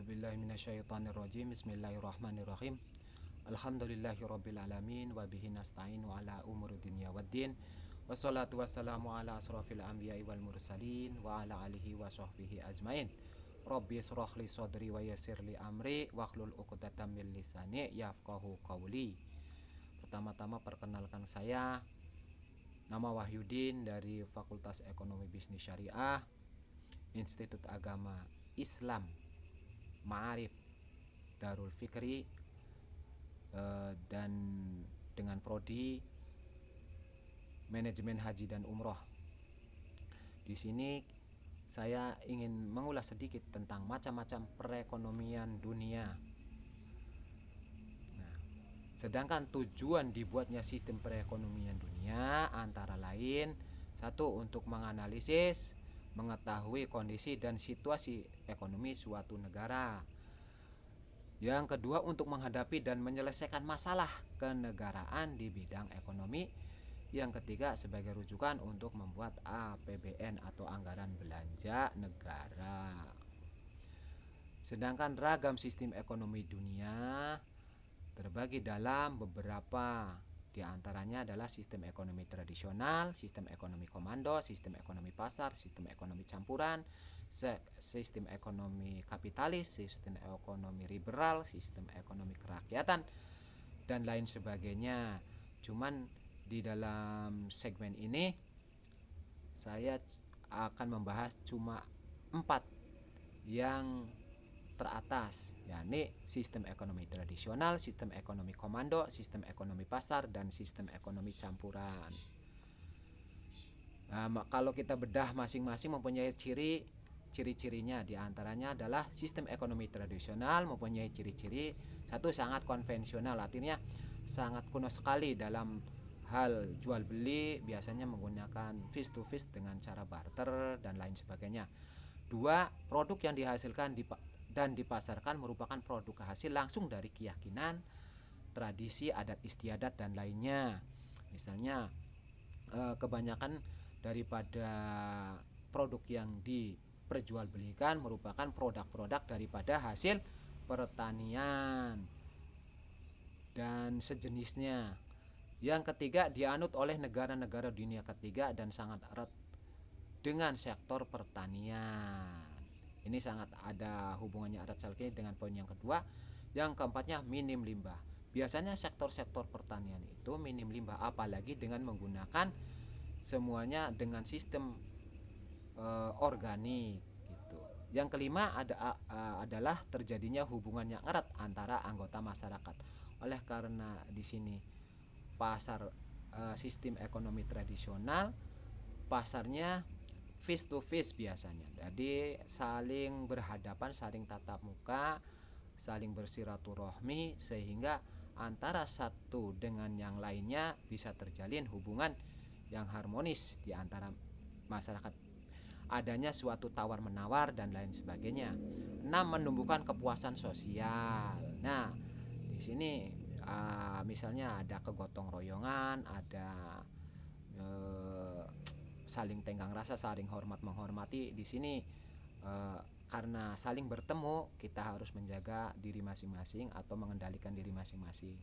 A'udzubillahi minasyaitonirrajim. Bismillahirrahmanirrahim. Alhamdulillahirabbil alamin wa bihi nasta'inu ala umuri dunya waddin. Wassalatu wassalamu ala asrofil anbiya'i wal mursalin wa ala alihi wa sahbihi ajmain. Rabbi shrah li sadri wa yassir li amri wahlul 'uqdatam min lisani yafqahu qawli. Pertama-tama perkenalkan saya, nama Wahyudin dari Fakultas Ekonomi Bisnis Syariah, Institut Agama Islam Ma'arif Darul Fikri, dan dengan prodi Manajemen Haji dan Umroh. Di sini saya ingin mengulas sedikit tentang macam-macam perekonomian dunia. Nah, sedangkan tujuan dibuatnya sistem perekonomian dunia antara lain: satu, untuk menganalisis, mengetahui kondisi dan situasi ekonomi suatu negara. Yang kedua, untuk menghadapi dan menyelesaikan masalah kenegaraan di bidang ekonomi. Yang ketiga, sebagai rujukan untuk membuat APBN atau anggaran belanja negara. Sedangkan ragam sistem ekonomi dunia terbagi dalam beberapa. Di antaranya adalah sistem ekonomi tradisional, sistem ekonomi komando, sistem ekonomi pasar, sistem ekonomi campuran, sistem ekonomi kapitalis, sistem ekonomi liberal, sistem ekonomi kerakyatan, dan lain sebagainya. Cuman di dalam segmen ini saya akan membahas cuma 4 yang teratas, yakni sistem ekonomi tradisional, sistem ekonomi komando, sistem ekonomi pasar, dan sistem ekonomi campuran. Nah, kalau kita bedah masing-masing mempunyai ciri-cirinya. Di antaranya adalah sistem ekonomi tradisional mempunyai ciri-ciri: satu, sangat konvensional, artinya sangat kuno sekali dalam hal jual beli, biasanya menggunakan face to face dengan cara barter dan lain sebagainya. Dua, produk yang dihasilkan dan dipasarkan merupakan produk hasil langsung dari keyakinan, tradisi, adat istiadat, dan lainnya. Misalnya kebanyakan daripada produk yang diperjualbelikan merupakan produk-produk daripada hasil pertanian dan sejenisnya. Yang ketiga, dianut oleh negara-negara dunia ketiga dan sangat erat dengan sektor pertanian. Ini sangat ada hubungannya erat sekali dengan poin yang kedua. Yang keempatnya, minim limbah. Biasanya sektor-sektor pertanian itu minim limbah, apalagi dengan menggunakan semuanya dengan sistem organik gitu. Yang kelima adalah terjadinya hubungan yang erat antara anggota masyarakat. Oleh karena di sini pasar sistem ekonomi tradisional, pasarnya face to face biasanya. Jadi saling berhadapan, saling tatap muka, saling bersilaturahmi, sehingga antara satu dengan yang lainnya bisa terjalin hubungan yang harmonis di antara masyarakat. Adanya suatu tawar-menawar dan lain sebagainya. 6, menumbuhkan kepuasan sosial. Nah, di sini misalnya ada kegotong royongan, ada saling tenggang rasa, saling hormat menghormati. Di sini karena saling bertemu, kita harus menjaga diri masing-masing atau mengendalikan diri masing-masing.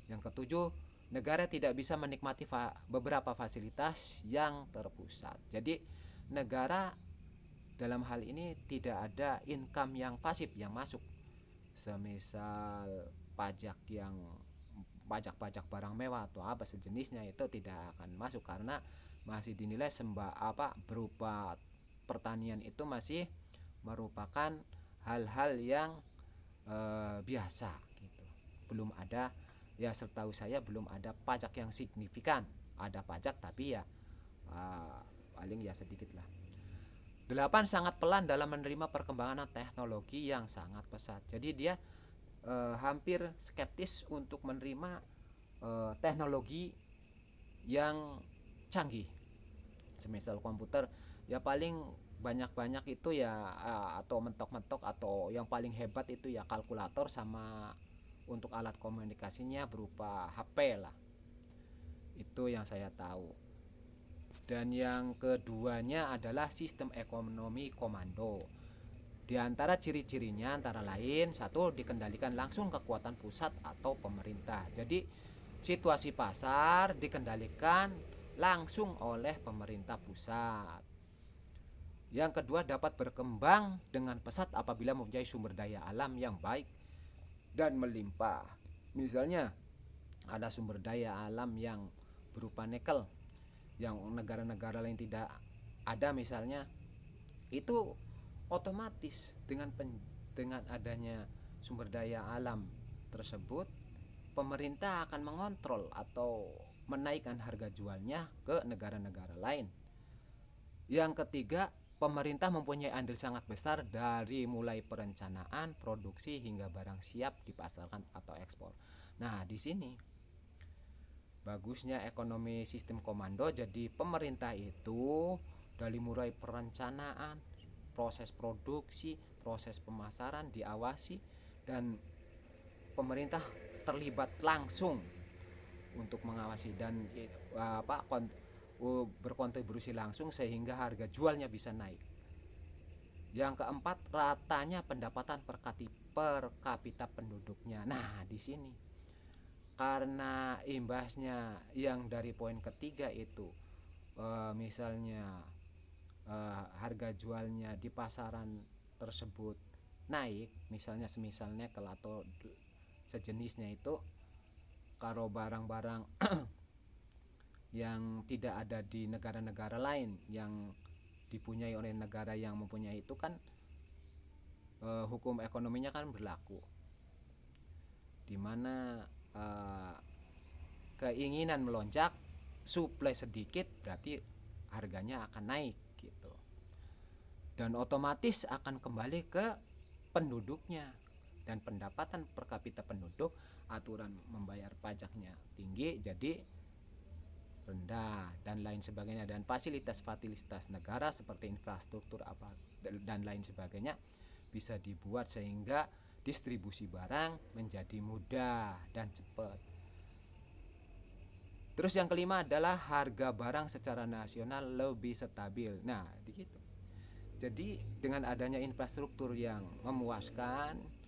Yang ketujuh, negara tidak bisa menikmati beberapa fasilitas yang terpusat. Jadi negara dalam hal ini tidak ada income yang pasif yang masuk, semisal pajak barang mewah atau apa sejenisnya, itu tidak akan masuk karena masih dinilai berupa pertanian itu masih merupakan hal-hal yang biasa gitu. Belum ada, ya setahu saya belum ada pajak yang signifikan. Ada pajak tapi ya paling ya sedikit lah. 8, sangat pelan dalam menerima perkembangan teknologi yang sangat pesat. Jadi dia hampir skeptis untuk menerima teknologi yang canggih. Semisal komputer, ya paling banyak-banyak itu ya atau mentok-mentok, atau yang paling hebat itu ya kalkulator, sama untuk alat komunikasinya berupa HP lah. Itu yang saya tahu. Dan yang keduanya adalah sistem ekonomi komando. Di antara ciri-cirinya antara lain, satu, dikendalikan langsung kekuatan pusat atau pemerintah. Jadi situasi pasar dikendalikan langsung oleh pemerintah pusat. Yang kedua, dapat berkembang dengan pesat apabila mempunyai sumber daya alam yang baik dan melimpah. Misalnya ada sumber daya alam yang berupa nikel yang negara-negara lain tidak ada misalnya, itu otomatis dengan adanya sumber daya alam tersebut, pemerintah akan mengontrol atau menaikkan harga jualnya ke negara-negara lain. Yang ketiga, pemerintah mempunyai andil sangat besar dari mulai perencanaan, produksi hingga barang siap dipasarkan atau ekspor. Nah, di sini bagusnya ekonomi sistem komando. Jadi pemerintah itu dari mulai perencanaan, proses produksi, proses pemasaran diawasi, dan pemerintah terlibat langsung untuk mengawasi dan berkontribusi langsung sehingga harga jualnya bisa naik. Yang keempat, ratanya pendapatan per kapita penduduknya. Nah, di sini karena imbasnya yang dari poin ketiga itu, misalnya harga jualnya di pasaran tersebut naik, misalnya semisal nikel atau sejenisnya itu, kalau barang-barang yang tidak ada di negara-negara lain yang dipunyai oleh negara yang mempunyai itu kan, hukum ekonominya kan berlaku, dimana keinginan melonjak, supply sedikit berarti harganya akan naik gitu, dan otomatis akan kembali ke penduduknya. Dan pendapatan per kapita penduduk, aturan membayar pajaknya tinggi jadi rendah dan lain sebagainya, dan fasilitas-fasilitas negara seperti infrastruktur apa dan lain sebagainya bisa dibuat sehingga distribusi barang menjadi mudah dan cepat. Terus yang kelima adalah harga barang secara nasional lebih stabil. Nah, begitu. Jadi dengan adanya infrastruktur yang memuaskan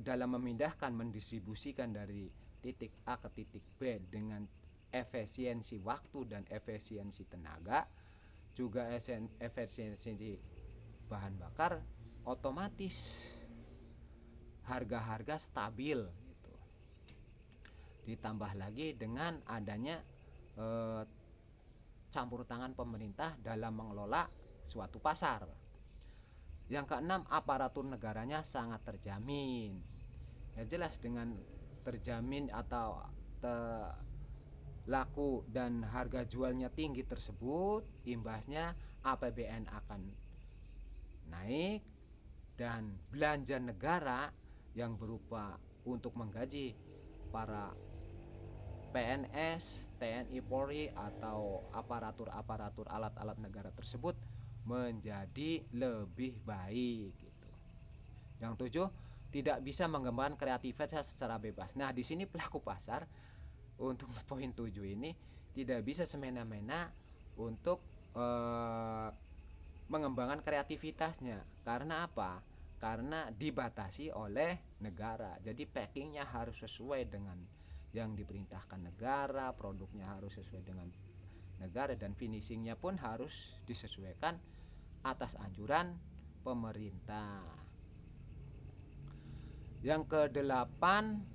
dalam memindahkan, mendistribusikan dari titik A ke titik B dengan efisiensi waktu dan efisiensi tenaga, juga efisiensi bahan bakar, otomatis harga-harga stabil gitu. Ditambah lagi dengan adanya campur tangan pemerintah dalam mengelola suatu pasar. Yang keenam, aparatur negaranya sangat terjamin. Ya jelas, dengan terjamin atau laku dan harga jualnya tinggi tersebut, imbasnya APBN akan naik dan belanja negara yang berupa untuk menggaji para PNS, TNI, Polri atau aparatur alat-alat negara tersebut menjadi lebih baik gitu. Yang tujuh, tidak bisa mengembangkan kreativitas secara bebas. Nah, di sini pelaku pasar untuk poin 7 ini tidak bisa semena-mena untuk mengembangkan kreativitasnya. Karena apa? Karena dibatasi oleh negara. Jadi packingnya harus sesuai dengan yang diperintahkan negara, produknya harus sesuai dengan negara, dan finishingnya pun harus disesuaikan atas anjuran pemerintah. Yang kedelapan,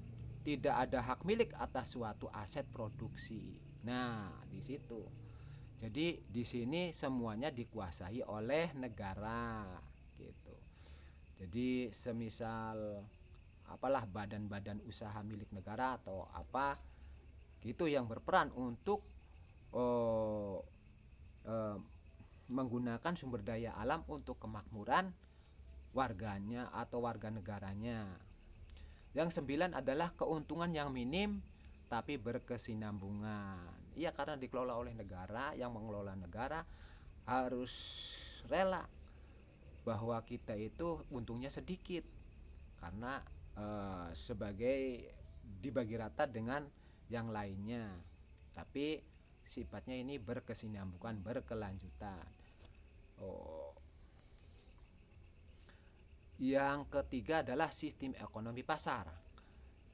tidak ada hak milik atas suatu aset produksi. Nah, di situ. Jadi di sini semuanya dikuasai oleh negara gitu. Jadi semisal apalah badan-badan usaha milik negara atau apa gitu yang berperan untuk menggunakan sumber daya alam untuk kemakmuran warganya atau warga negaranya. Yang 9 adalah keuntungan yang minim tapi berkesinambungan. Iya, karena dikelola oleh negara, yang mengelola negara harus rela bahwa kita itu untungnya sedikit karena sebagai dibagi rata dengan yang lainnya, tapi sifatnya ini berkesinambungan, berkelanjutan. Yang ketiga adalah sistem ekonomi pasar.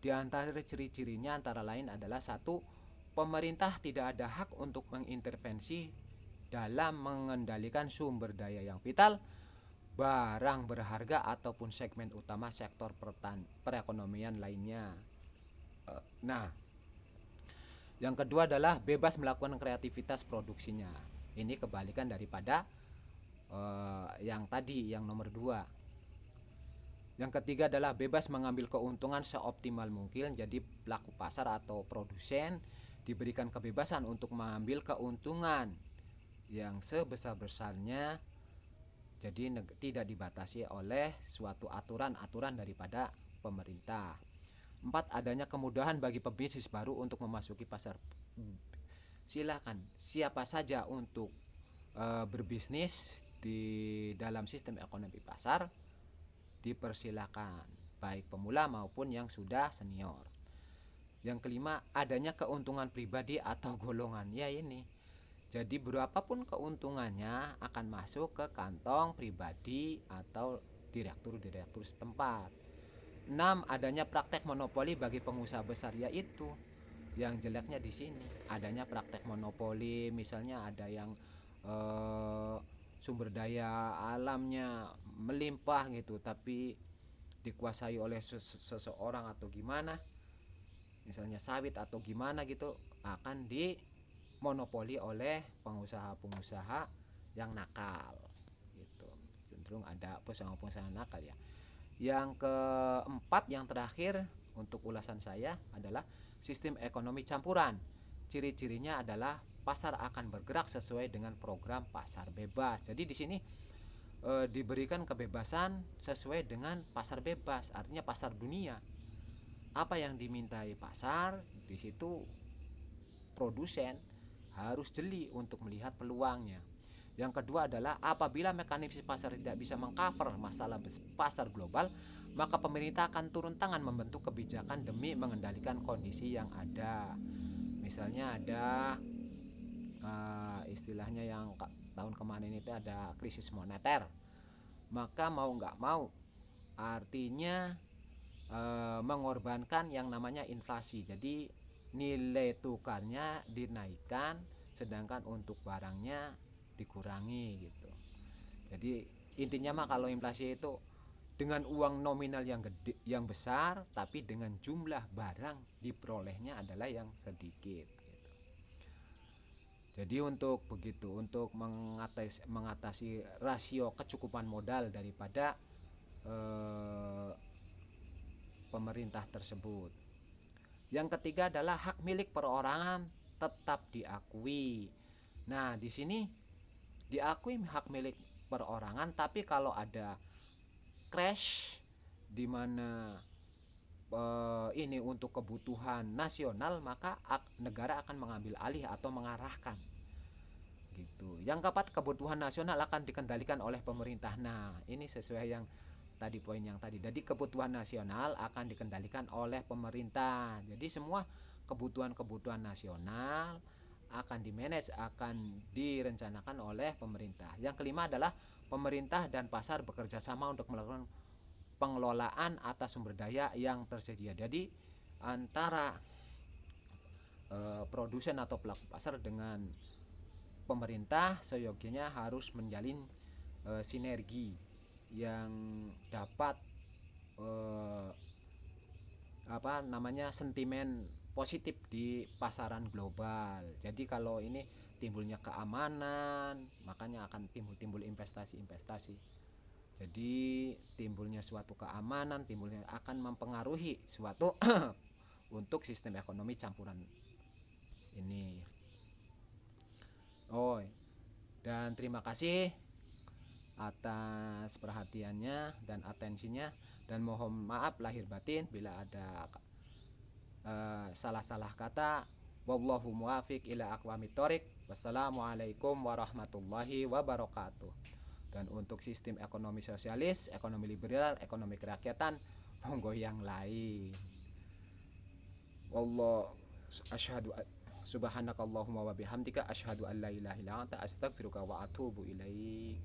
Di antara ciri-cirinya antara lain adalah satu, pemerintah tidak ada hak untuk mengintervensi dalam mengendalikan sumber daya yang vital, barang berharga ataupun segmen utama sektor perekonomian lainnya. Nah, yang kedua adalah bebas melakukan kreativitas produksinya. Ini kebalikan daripada yang tadi, yang nomor 2. Yang ketiga adalah bebas mengambil keuntungan seoptimal mungkin. Jadi pelaku pasar atau produsen diberikan kebebasan untuk mengambil keuntungan yang sebesar-besarnya, jadi tidak dibatasi oleh suatu aturan-aturan daripada pemerintah. 4, adanya kemudahan bagi pebisnis baru untuk memasuki pasar. Silakan siapa saja untuk berbisnis di dalam sistem ekonomi pasar dipersilakan, baik pemula maupun yang sudah senior. Yang kelima, adanya keuntungan pribadi atau golongan. Ya ini, jadi berapapun keuntungannya akan masuk ke kantong pribadi atau direktur setempat. 6, adanya praktek monopoli bagi pengusaha besar. Yaitu yang jeleknya di sini, adanya praktek monopoli. Misalnya ada yang sumber daya alamnya melimpah gitu, tapi dikuasai oleh seseorang atau gimana, misalnya sawit atau gimana gitu, akan dimonopoli oleh pengusaha-pengusaha yang nakal gitu. Cenderung ada pengusaha nakal ya. Yang keempat, yang terakhir untuk ulasan saya adalah sistem ekonomi campuran. Ciri-cirinya adalah pasar akan bergerak sesuai dengan program pasar bebas. Jadi di sini diberikan kebebasan sesuai dengan pasar bebas, artinya pasar dunia. Apa yang dimintai pasar, di situ produsen harus jeli untuk melihat peluangnya. Yang kedua adalah apabila mekanisme pasar tidak bisa mengcover masalah pasar global, maka pemerintah akan turun tangan membentuk kebijakan demi mengendalikan kondisi yang ada. Misalnya ada istilahnya yang tahun kemarin itu ada krisis moneter, maka mau nggak mau artinya mengorbankan yang namanya inflasi. Jadi nilai tukarnya dinaikkan, sedangkan untuk barangnya dikurangi gitu. Jadi intinya mah kalau inflasi itu dengan uang nominal yang gede, yang besar, tapi dengan jumlah barang diperolehnya adalah yang sedikit gitu. Jadi untuk begitu, untuk mengatasi rasio kecukupan modal daripada pemerintah tersebut. Yang ketiga adalah hak milik perorangan tetap diakui. Nah, di sini diakui hak milik perorangan, tapi kalau ada crash di mana ini untuk kebutuhan nasional, maka negara akan mengambil alih atau mengarahkan gitu. Yang keempat, kebutuhan nasional akan dikendalikan oleh pemerintah. Nah, ini sesuai yang tadi, poin yang tadi. Jadi kebutuhan nasional akan dikendalikan oleh pemerintah. Jadi semua kebutuhan nasional akan dimanage, akan direncanakan oleh pemerintah. Yang kelima adalah pemerintah dan pasar bekerja sama untuk melakukan pengelolaan atas sumber daya yang tersedia. Jadi antara produsen atau pelaku pasar dengan pemerintah seyogianya harus menjalin sinergi yang dapat sentimen positif di pasaran global. Jadi kalau ini timbulnya keamanan, makanya akan timbul investasi. Jadi timbulnya suatu keamanan, timbulnya akan mempengaruhi suatu untuk sistem ekonomi campuran ini. Dan terima kasih atas perhatiannya dan atensinya, dan mohon maaf lahir batin bila ada salah-salah kata. Wallahu muwafiq ila aqwamit thoriq. Wassalamualaikum warahmatullahi wabarakatuh. Dan untuk sistem ekonomi sosialis, ekonomi liberal, ekonomi kerakyatan, monggo yang lain. Wallah asyhadu subhanakallahumma wa bihamdika asyhadu an la ilaha illa anta astaghfiruka wa atubu ilaik.